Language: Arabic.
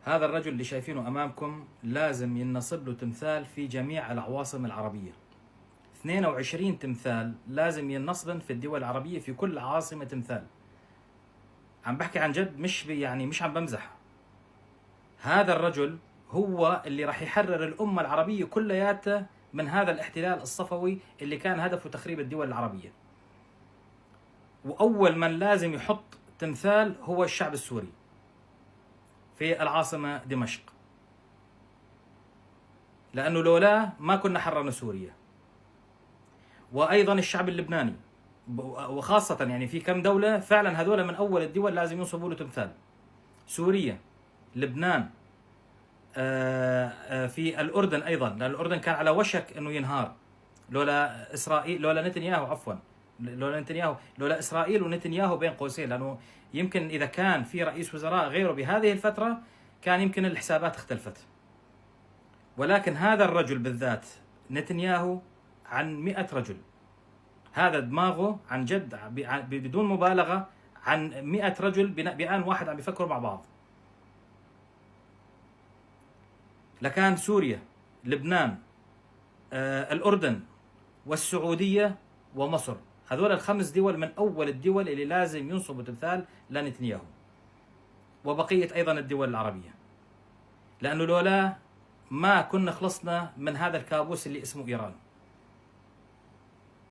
هذا الرجل اللي شايفينه أمامكم لازم ينصب له تمثال في جميع العواصم العربية. 22 تمثال لازم ينصبن في الدول العربية، في كل عاصمة تمثال. عم بحكي عن جد، مش عم بمزح. هذا الرجل هو اللي راح يحرر الأمة العربية كلياتها من هذا الاحتلال الصفوي اللي كان هدفه تخريب الدول العربية. وأول من لازم يحط تمثال هو الشعب السوري في العاصمة دمشق، لأنه لولاه ما كنا حررنا سوريا. وأيضا الشعب اللبناني، وخاصة يعني في كم دولة فعلا هذول من أول الدول لازم ينصبوا له تمثال. سوريا، لبنان، في الأردن أيضا، لأن الأردن كان على وشك أنه ينهار لولا إسرائيل، لولا نتنياهو، عفوا لولا إسرائيل ونتنياهو بين قوسين، لأنه يمكن إذا كان في رئيس وزراء غيره بهذه الفترة كان يمكن الحسابات اختلفت. ولكن هذا الرجل بالذات نتنياهو عن 100 رجل، هذا دماغه عن جد بدون مبالغة عن 100 رجل بآن واحد عم بيفكروا مع بعض. لكان سوريا، لبنان، الأردن والسعودية ومصر، هذول الخمس دول من أول الدول اللي لازم ينصبوا تمثال لنتنياهو، وبقية أيضا الدول العربية، لأنه لولا ما كنا خلصنا من هذا الكابوس اللي اسمه إيران.